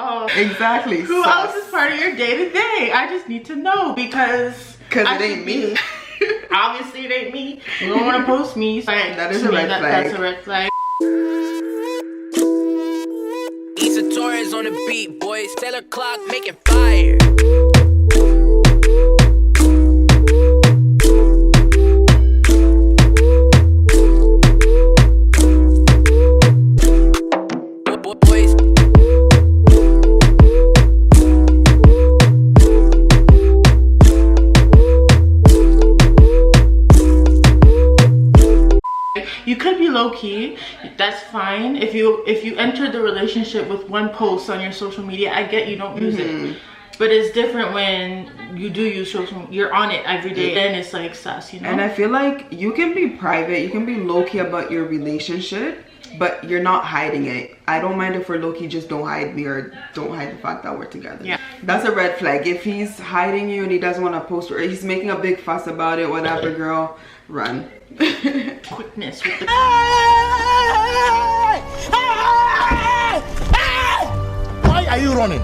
oh, exactly. Who else is part of your day-to-day? I just need to know because it ain't me. Obviously it ain't me. You don't want to post me. So that is a red flag. That's a red flag. Issa Torres on the beat, boys. Taylor Clock making fire. You could be low-key, that's fine. If you enter the relationship with one post on your social media, I get you don't use it. But it's different when you do use social media. You're on it every day, and it's like sus, you know? And I feel like you can be private, you can be low-key about your relationship, but you're not hiding it. I don't mind if we're low-key, just don't hide me or don't hide the fact that we're together. Yeah. That's a red flag. If he's hiding you and he doesn't want to post or he's making a big fuss about it, whatever, girl, run. Quickness with the... Why are you running?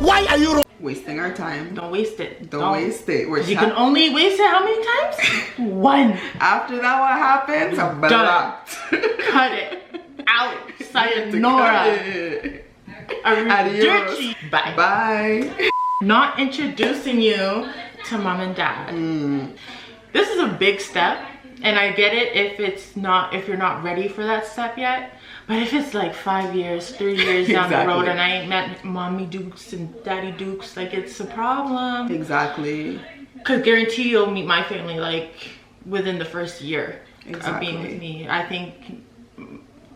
Why are you running? Wasting our time. Don't waste it. Don't waste it. You can only waste it how many times? One. After that, what happens? I'm blocked. Cut it out. Sayonara. Adios. Bye. Bye. Not introducing you to mom and dad. This is a big step, and I get it if you're not ready for that step yet. But if it's like 5 years, 3 years down the road, and I ain't met mommy dukes and daddy dukes, like, it's a problem. Exactly. Cause guarantee you'll meet my family like within the first year of being with me. I think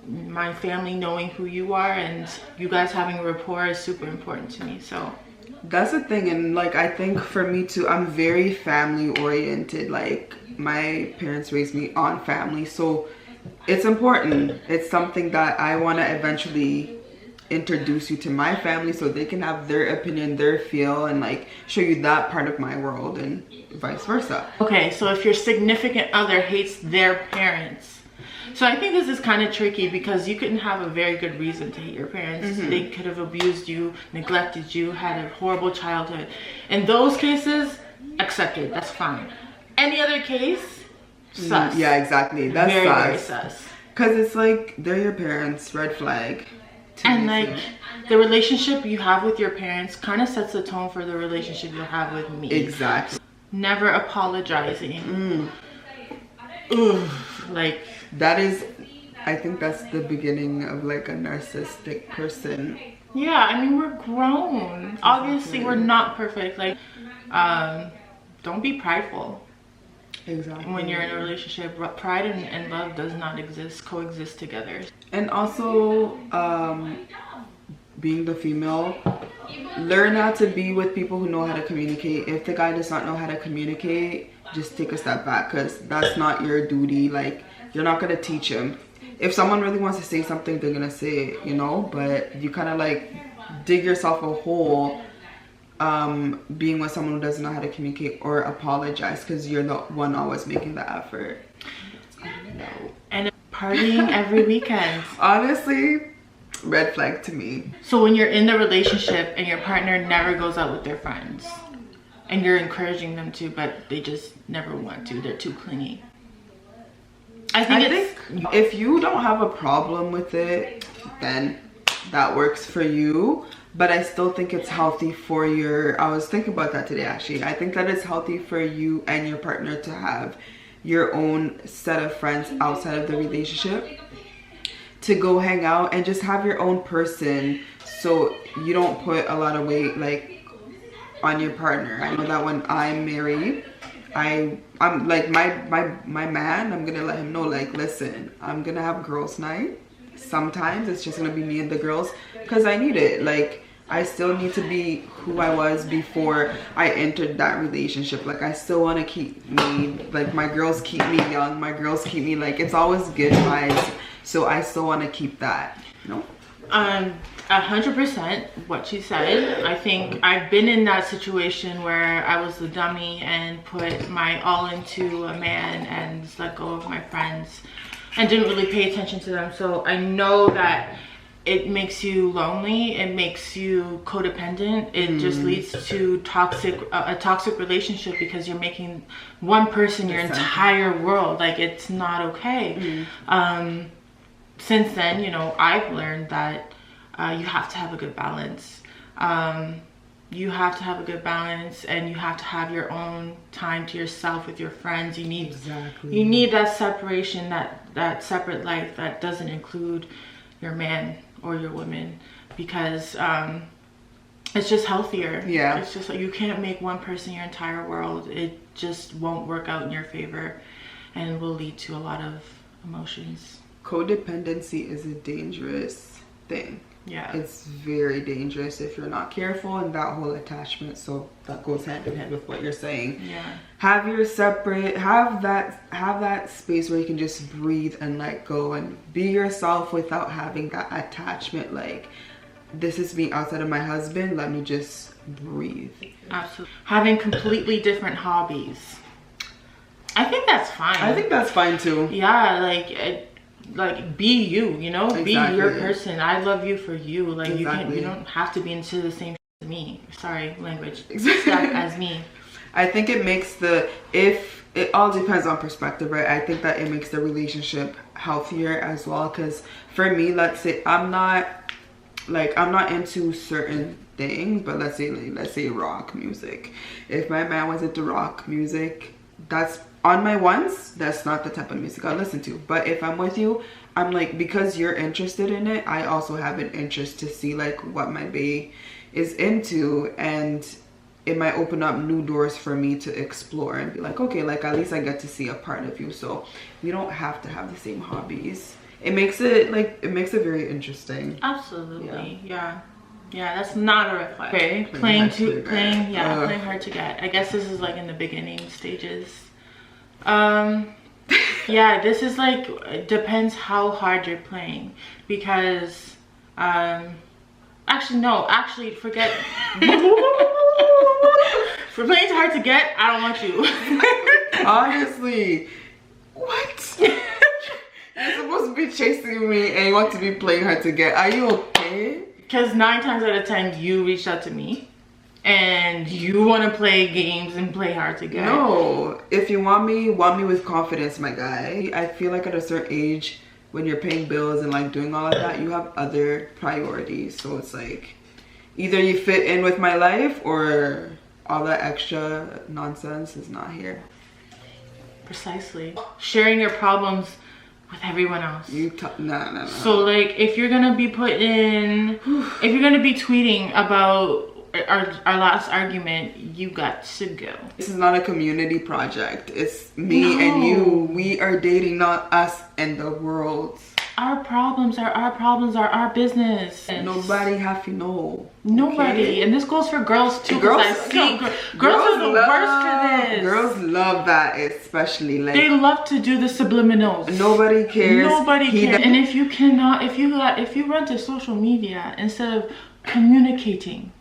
my family knowing who you are and you guys having a rapport is super important to me. So that's the thing, and like I think for me too, I'm very family oriented. Like my parents raised me on family, so it's important. It's something that I want to eventually introduce you to my family so they can have their opinion, their feel, and like show you that part of my world and vice versa. Okay, so if your significant other hates their parents, so I think this is kind of tricky because you couldn't have a very good reason to hate your parents. They could have abused you, neglected you, had a horrible childhood. In those cases, accepted, that's fine. Any other case, sus. Yeah, exactly. That's very sus. sus. Because it's like, they're your parents, red flag. And like, the relationship you have with your parents kind of sets the tone for the relationship you'll have with me. Exactly. Never apologizing. Ooh, like, that is, I think that's the beginning of like a narcissistic person. Yeah, I mean, we're grown. Obviously, we're not perfect. Like, don't be prideful. Exactly. When you're in a relationship, pride and love does not coexist together. And also, being the female, learn how to be with people who know how to communicate. If the guy does not know how to communicate, just take a step back, because that's not your duty. Like, you're not gonna teach him. If someone really wants to say something, they're gonna say it, you know, but you kind of like dig yourself a hole being with someone who doesn't know how to communicate or apologize, because you're the one always making the effort. And partying every weekend. Honestly, red flag to me. So when you're in the relationship and your partner never goes out with their friends and you're encouraging them to, but they just never want to, they're too clingy. I think if you don't have a problem with it, then that works for you. But I still think it's healthy for I was thinking about that today actually. I think that it's healthy for you and your partner to have your own set of friends outside of the relationship, to go hang out and just have your own person, so you don't put a lot of weight like on your partner. I know that when I'm married, I'm like my man, I'm gonna let him know, like, listen, I'm gonna have girls night. Sometimes it's just gonna be me and the girls, because I need it. Like, I still need to be who I was before I entered that relationship. Like, I still want to keep me, like, my girls keep me young, my girls keep me, like, it's always good vibes. So I still want to keep that, you know? 100% what she said. I think I've been in that situation where I was the dummy and put my all into a man and let go of my friends and didn't really pay attention to them. So I know that it makes you lonely, it makes you codependent, it just leads to a toxic relationship, because you're making one person your entire world. Like, it's not okay. Since then, you know, I've learned that you have to have a good balance. You have to have a good balance, and you have to have your own time to yourself with your friends. You need you need that separation, that separate life that doesn't include your man or your woman, because it's just healthier. Yeah, it's just like, you can't make one person your entire world. It just won't work out in your favor, and will lead to a lot of emotions. Codependency is a dangerous thing. Yeah, it's very dangerous if you're not careful, and that whole attachment, so that goes hand in hand with what you're saying. Yeah, have your separate, have that space where you can just breathe and let go and be yourself without having that attachment, like, this is me outside of my husband, let me just breathe. Absolutely. Having completely different hobbies, I think that's fine. I think that's fine too. Yeah, like be you, you know, be your person. I love you for you. Like, you don't have to be into the same as me. Sorry, language. As me. I think it makes it all depends on perspective, right? I think that it makes the relationship healthier as well, because for me, let's say I'm not into certain things, but let's say rock music. If my man was into rock music, that's on my ones, that's not the type of music I'll listen to. But if I'm with you, I'm like, because you're interested in it, I also have an interest to see like what my bae is into, and it might open up new doors for me to explore and be like, okay, like, at least I get to see a part of you. So we don't have to have the same hobbies. It makes it very interesting. Absolutely. Yeah, that's not a red flag. Okay, playing hard to get. I guess this is like in the beginning stages. Yeah, this is like, it depends how hard you're playing, because actually forget. For playing hard to get, I don't want you. Honestly, what? You're supposed to be chasing me and you want to be playing hard to get. Are you okay? Because 9 times out of 10 you reached out to me and you want to play games and play hard to get. No, if you want me with confidence, my guy. I feel like at a certain age, when you're paying bills and like doing all of that, you have other priorities. So it's like, either you fit in with my life, or all that extra nonsense is not here. Precisely. Sharing your problems with everyone else. No. So like, if you're gonna be if you're gonna be tweeting about our last argument, you got to go. This is not a community project. It's me and you. We are dating, not us and the world. Our problems are our business. Nobody have to know. Nobody. Okay? And this goes for girls too. Girls are the worst for this. Girls love that, especially. Like, they love to do the subliminals. Nobody cares. Nobody cares. And if you run to social media instead of communicating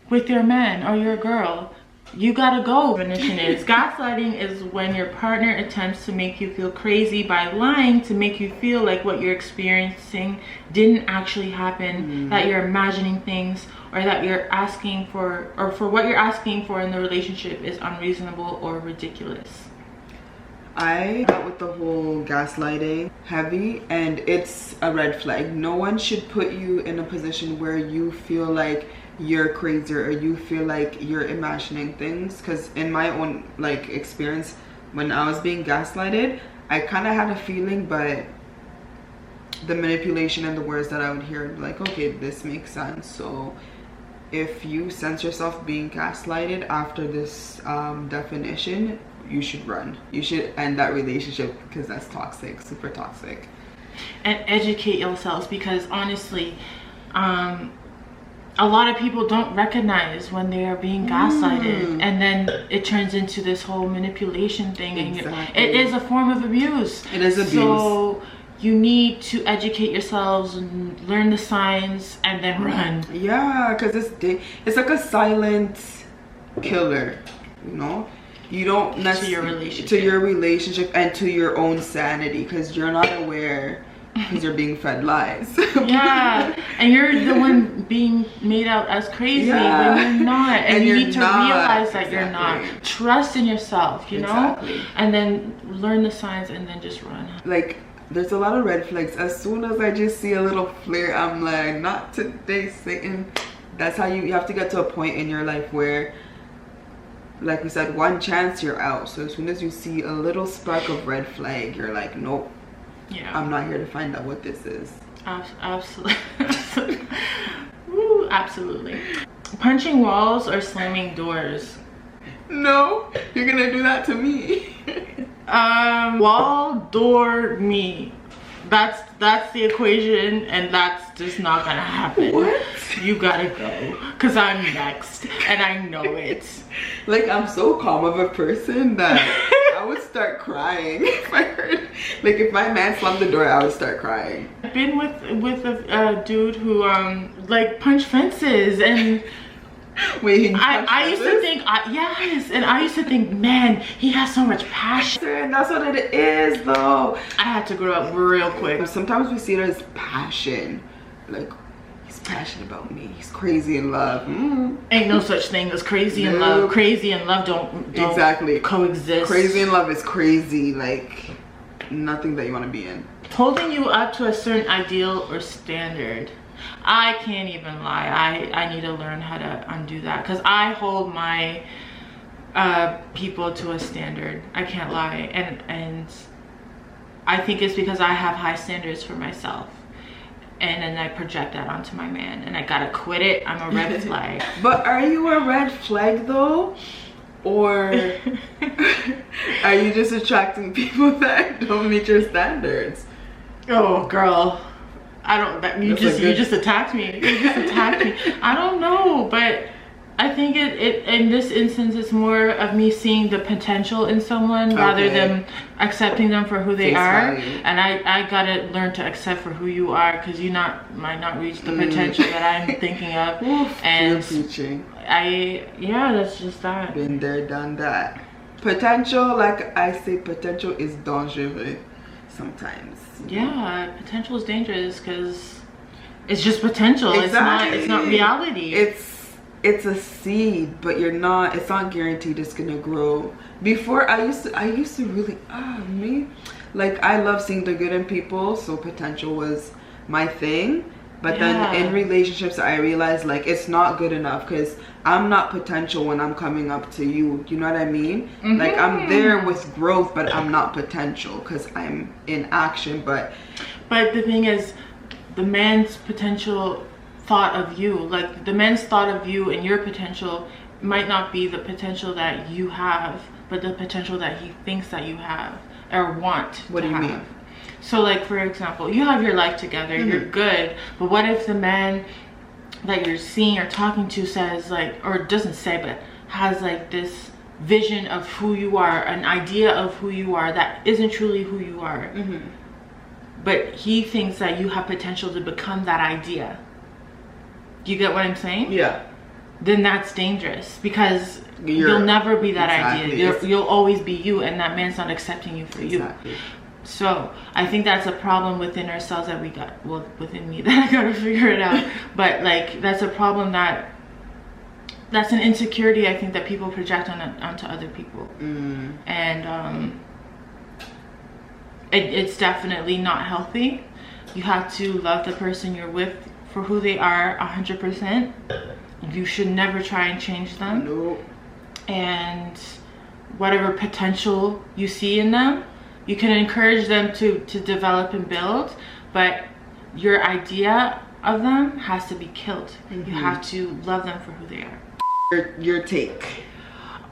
with your man or your girl, you gotta go. Definition is gaslighting is when your partner attempts to make you feel crazy by lying to make you feel like what you're experiencing didn't actually happen, that you're imagining things, or that you're asking for, or for what you're asking for in the relationship is unreasonable or ridiculous. I got with the whole gaslighting heavy, and it's a red flag. No one should put you in a position where you feel like you're crazy or you feel like you're imagining things, because in my own like experience, when I was being gaslighted, I kind of had a feeling, but the manipulation and the words that I would hear would be like, okay, this makes sense. So if you sense yourself being gaslighted after this definition, you should run. You should end that relationship, because that's toxic, super toxic. And educate yourselves, because honestly, a lot of people don't recognize when they are being gaslighted, and then it turns into this whole manipulation thing. Exactly. And it is a form of abuse. It is abuse. So you need to educate yourselves and learn the signs and then run. Yeah, because it's like a silent killer, you know? You don't necessarily to your relationship and to your own sanity, because you're not aware because you're being fed lies. Yeah, and you're the one being made out as crazy when you're not, and you need to realize that you're not. Trust in yourself, you know, and then learn the signs and then just run. Like, there's a lot of red flags. As soon as I just see a little flare, I'm like, not today, Satan. That's how you have to get to a point in your life where, like we said, one chance you're out. So as soon as you see a little spark of red flag, you're like, nope. Yeah, I'm not here to find out what this is. Absolutely. Woo, absolutely. Punching walls or slamming doors? No, you're gonna do that to me. Wall, door, me. That's the equation, and that's just not gonna happen. What? You gotta go, cause I'm next, and I know it. Like, I'm so calm of a person that I would start crying if I heard, like, if my man slammed the door, I would start crying. I've been with a dude who like punched fences, and wait, I used to think, yes, and I used to think, man, he has so much passion. That's what it is, though. I had to grow up real quick. Sometimes we see it as passion, like, he's passionate about me, he's crazy in love. Ain't no such thing as crazy in love. Crazy and love don't exactly coexist. Crazy in love is crazy, like nothing that you want to be in. Holding you up to a certain ideal or standard. I can't even lie. I need to learn how to undo that, because I hold my people to a standard. I can't lie, and I think it's because I have high standards for myself, and then I project that onto my man, and I gotta quit it. I'm a red flag. But are you a red flag though, or are you just attracting people that don't meet your standards? Oh, girl. I don't. You just attacked me. You just attacked me. I don't know, but I think it in this instance it's more of me seeing the potential in someone rather than accepting them for who they are. And I gotta learn to accept for who you are, because you might not reach the potential that I'm thinking of. And you're preaching. That's just that. Been there, done that. Potential, like I say, potential is dangereux sometimes. Yeah, potential is dangerous because it's just potential. Exactly. It's not reality. It's a seed, but it's not guaranteed it's gonna grow. Before I used to really like, I love seeing the good in people, so potential was my thing. But then in relationships I realized, like, it's not good enough, because I'm not potential when I'm coming up to you. You know what I mean? Like, I'm there with growth, but I'm not potential because I'm in action. But the thing is, the man's potential thought of you, like the man's thought of you and your potential might not be the potential that you have, but the potential that he thinks that you have or want. What do you mean? So, like, for example, you have your life together, you're good, but what if the man that you're seeing or talking to says, like, or doesn't say, but has like this vision of who you are, an idea of who you are that isn't truly who you are, but he thinks that you have potential to become that idea. Do you get what I'm saying? Yeah. Then that's dangerous, because you'll never be that idea. You'll always be you, and that man's not accepting you for you. So I think that's a problem within ourselves that within me that I gotta figure it out. But like, that's a problem that's an insecurity I think that people project onto other people. And it's definitely not healthy. You have to love the person you're with for who they are 100%. You should never try and change them. Nope. And whatever potential you see in them, you can encourage them to develop and build, but your idea of them has to be killed. You have to love them for who they are. Your take.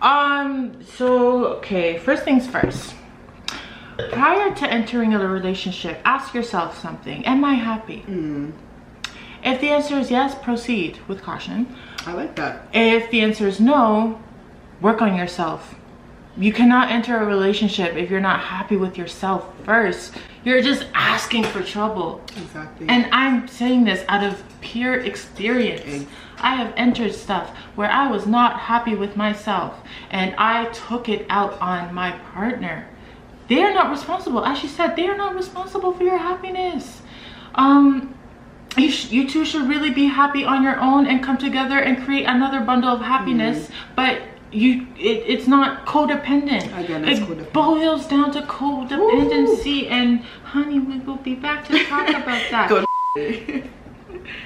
So, okay, first things first. Prior to entering a relationship, ask yourself something. Am I happy? If the answer is yes, proceed with caution. I like that. If the answer is no, work on yourself. You cannot enter a relationship if you're not happy with yourself first. You're just asking for trouble. Exactly. And I'm saying this out of pure experience. I have entered stuff where I was not happy with myself, and I took it out on my partner. they are not responsible. As she said, they are not responsible for your happiness. You two should really be happy on your own and come together and create another bundle of happiness. But it's not codependent. Again, it's it codependent. boils down to codependency. And honey, we will be back to talk about that.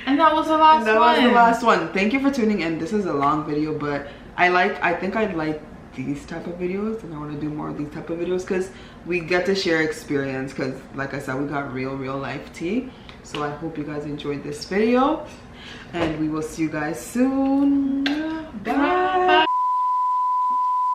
And that was the last one. That was the last one. Thank you for tuning in. This is a long video, but I think I like these type of videos, and I want to do more of these type of videos because we get to share experience, because like I said, we got real life tea. So I hope you guys enjoyed this video, and we will see you guys soon. Bye.